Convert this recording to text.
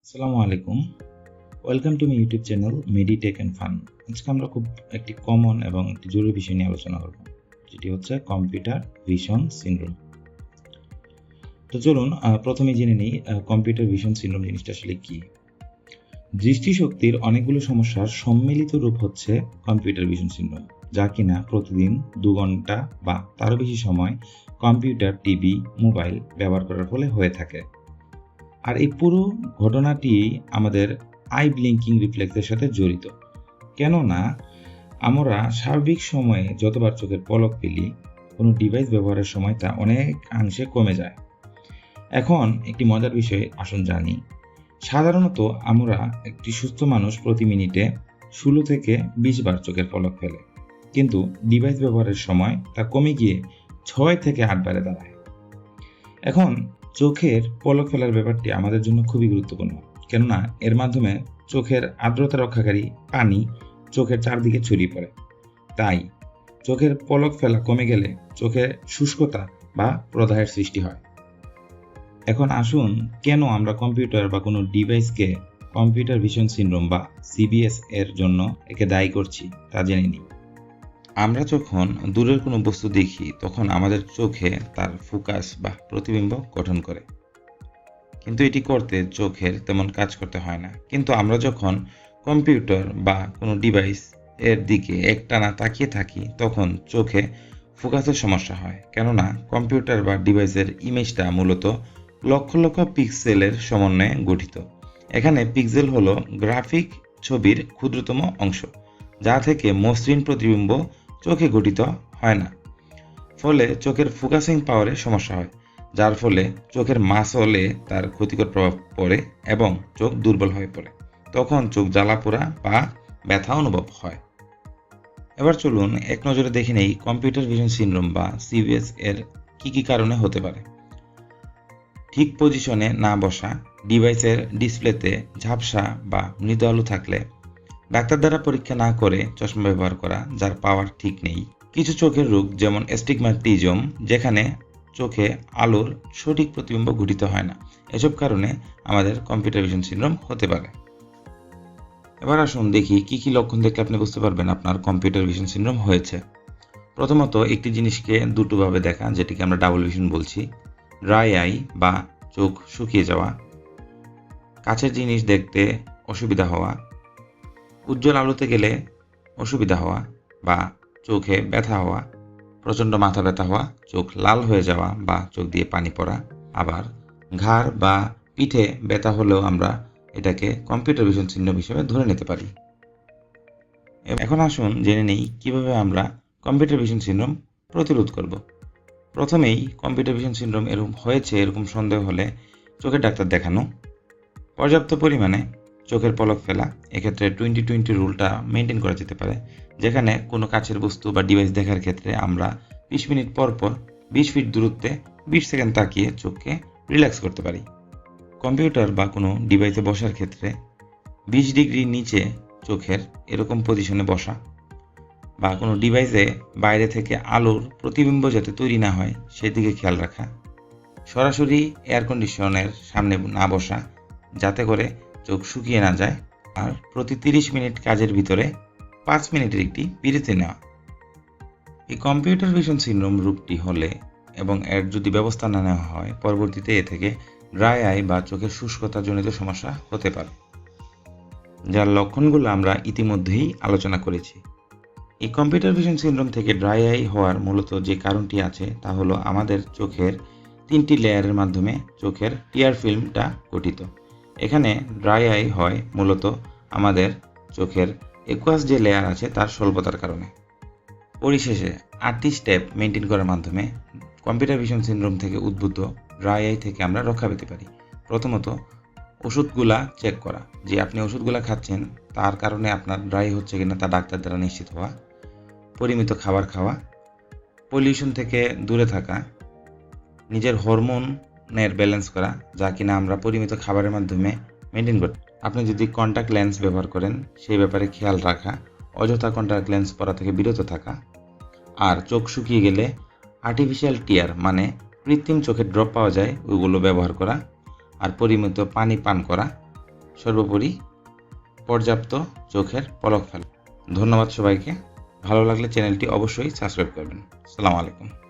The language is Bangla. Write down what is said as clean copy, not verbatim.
আসসালামু আলাইকুম। Welcome to my YouTube channel Meditech and fun. আজকে আমরা খুব একটি কমন এবং একটি জরুরি বিষয় নিয়ে আলোচনা করব, যেটি হচ্ছে কম্পিউটার ভিশন সিনড্রোম। তো চলুন প্রথমে জেনে নিই কম্পিউটার ভিশন সিনড্রোম জিনিসটা আসলে কি। দৃষ্টিশক্তির অনেকগুলো সমস্যার সম্মিলিত রূপ হচ্ছে কম্পিউটার ভিশন সিনড্রোম, যা কিনা প্রতিদিন 2 ঘন্টা বা তারও বেশি সময় কম্পিউটার, টিভি, মোবাইল ব্যবহার করার ফলে হয়ে থাকে। আর এই পুরো ঘটনাটি আমাদের আই ব্লিঙ্কিং রিফ্লেক্সের সাথে জড়িত। কেননা আমরা স্বাভাবিক সময়ে যতবার চোখের পলক ফেলি, কোনো ডিভাইস ব্যবহারের সময় তা অনেকাংশে কমে যায়। এখন একটি মজার বিষয় আসুন জানি। সাধারণত আমরা একটি সুস্থ মানুষ প্রতি মিনিটে 16 থেকে 20 বার চোখের পলক ফেলে, কিন্তু ডিভাইস ব্যবহারের সময় তা কমে গিয়ে 6 থেকে 8 বারে দাঁড়ায়। এখন চোখের পলক ফেলার ব্যাপারটি আমাদের জন্য খুবই গুরুত্বপূর্ণ, কেননা এর মাধ্যমে চোখের আর্দ্রতা রক্ষাকারী পানি চোখের চারদিকে ছড়িয়ে পড়ে। তাই চোখের পলক ফেলা কমে গেলে চোখে শুষ্কতা বা প্রদাহের সৃষ্টি হয়। এখন আসুন, কেন আমরা কম্পিউটার বা কোনো ডিভাইসকে কম্পিউটার ভিশন সিনড্রোম বা সিভিএস এর জন্য একে দায়ী করছি তা জেনে নিই। আমরা যখন দূরের কোনো বস্তু দেখি, তখন আমাদের চোখে তার ফোকাস বা প্রতিবিম্ব গঠন করে, কিন্তু এটি করতে চোখের তেমন কাজ করতে হয় না। কিন্তু আমরা যখন কম্পিউটার বা কোনো ডিভাইস এর দিকে একটানা তাকিয়ে থাকি, তখন চোখে ফোকাসের সমস্যা হয়, কেননা কম্পিউটার বা ডিভাইসের ইমেজটা মূলত লক্ষ লক্ষ পিক্সেলের সমন্বয়ে গঠিত। এখানে পিক্সেল হলো গ্রাফিক ছবির ক্ষুদ্রতম অংশ, যা থেকে মসৃণ প্রতিবিম্ব চোখে গঠিত হয় না। ফলে চোখের ফোকাসিং পাওয়ারে সমস্যা হয়, যার ফলে চোখের মাসলে তার ক্ষতিকর প্রভাব পড়ে এবং চোখ দুর্বল হয়ে পড়ে। তখন চোখ জ্বালাপোড়া বা ব্যথা অনুভব হয়। এবার চলুন এক নজরে দেখে নেই কম্পিউটার ভিশন সিনড্রোম বা সিভিএস এর কি কারণে হতে পারে। ঠিক পজিশনে না বসা, ডিভাইসের ডিসপ্লেতে ঝাপসা বা মৃদু আলো থাকলে, ডাক্তার দ্বারা পরীক্ষা না করে চশমা ব্যবহার করা যার পাওয়ার ঠিক নেই, কিছু চোখের রোগ যেমন অ্যাস্টিগম্যাটিজম, যেখানে চোখে আলোর সঠিক প্রতিবিম্ব গঠিত হয় না। এসব কারণে আমাদের কম্পিউটার ভিশন সিনড্রোম হতে পারে। এবার আসুন দেখি কি লক্ষণ দেখলে আপনি বুঝতে পারবেন আপনার কম্পিউটার ভিশন সিনড্রোম হয়েছে। প্রথমত, একটি জিনিসকে দুটোভাবে দেখা, যেটিকে আমরা ডাবল ভিশন বলছি। ড্রাই আই বা চোখ শুকিয়ে যাওয়া, কাছের জিনিস দেখতে অসুবিধা হওয়া, উজ্জ্বল আলোতে গেলে অসুবিধা হওয়া বা চোখে ব্যথা হওয়া, প্রচণ্ড মাথা ব্যথা হওয়া, চোখ লাল হয়ে যাওয়া বা চোখ দিয়ে পানি পড়া। আবার ঘাড় বা পিঠে ব্যথা হলেও আমরা এটাকে কম্পিউটার ভিশন সিনড্রোম হিসেবে ধরে নিতে পারি। এখন আসুন জেনে নেই কিভাবে আমরা কম্পিউটার ভিশন সিনড্রোম প্রতিরোধ করব। প্রথমেই কম্পিউটার ভিশন সিনড্রোম এরকম সন্দেহ হলে চোখের ডাক্তার দেখানো। পর্যাপ্ত পরিমাণে চোখের পলক ফেলা, এক্ষেত্রে 20-20 রুলটা মেনটেন করা যেতে পারে, যেখানে কোনো কাছের বস্তু বা ডিভাইস দেখার ক্ষেত্রে আমরা 20 মিনিট পর 20 ফিট দূরত্বে 20 সেকেন্ড তাকিয়ে চোখকে রিল্যাক্স করতে পারি। কম্পিউটার বা কোনো ডিভাইসে বসার ক্ষেত্রে 20 ডিগ্রি নিচে চোখের এরকম পজিশনে বসা, বা কোনো ডিভাইসে বাইরে থেকে আলোর প্রতিবিম্ব যাতে তৈরি না হয় সেদিকে খেয়াল রাখা। সরাসরি এয়ার কন্ডিশনের সামনে না বসা, যাতে করে চোখ শুকিয়ে না যায়। আর প্রতি 30 মিনিট কাজের ভিতরে 5 মিনিটের একটি বিরতি নেওয়া। এই কম্পিউটার ভিশন সিনড্রোম রূপটি হলে এবং এর যদি ব্যবস্থা না নেওয়া হয়, পরবর্তীতে এ থেকে ড্রাই আই বা চোখের শুষ্কতা জনিত সমস্যা হতে পারে, যার লক্ষণগুলো আমরা ইতিমধ্যেই আলোচনা করেছি। এই কম্পিউটার ভিশন সিনড্রোম থেকে ড্রাই আই হওয়ার মূলত যে কারণটি আছে তা হলো আমাদের চোখের 3টি লেয়ারের মাধ্যমে চোখের টিয়ার ফিল্মটা গঠিত। এখানে ড্রাই আই হয় মূলত আমাদের চোখের একুয়াস যে লেয়ার আছে তার স্বল্পতার কারণে। পরিশেষে 8টি স্টেপ মেনটেন করার মাধ্যমে কম্পিউটার ভিশন সিনড্রোম থেকে উদ্ভূত ড্রাই আই থেকে আমরা রক্ষা পেতে পারি। প্রথমত, ওষুধগুলা চেক করা, যে আপনি ওষুধগুলা খাচ্ছেন তার কারণে আপনার ড্রাই হচ্ছে কিনা তা ডাক্তার দ্বারা নিশ্চিত হওয়া। পরিমিত খাবার খাওয়া, পলিউশন থেকে দূরে থাকা, নিজের হরমোনের ব্যালেন্স করা, যা কিনা আমরা পরিমিত খাবারের মাধ্যমে মেনটেন করি। আপনি যদি কন্ট্যাক্ট লেন্স ব্যবহার করেন সেই ব্যাপারে খেয়াল রাখা, অযথা কন্ট্যাক্ট লেন্স পরা থেকে বিরত থাকা। আর চোখ শুকিয়ে গেলে আর্টিফিশিয়াল টিয়ার মানে কৃত্রিম চোখের ড্রপ পাওয়া যায়, ওইগুলো ব্যবহার করা। আর পরিমিত পানি পান করা, সর্বোপরি পর্যাপ্ত চোখের পলক ফেলা। ধন্যবাদ সবাইকে। ভালো লাগলে চ্যানেলটি অবশ্যই সাবস্ক্রাইব করবেন। আসসালামু আলাইকুম।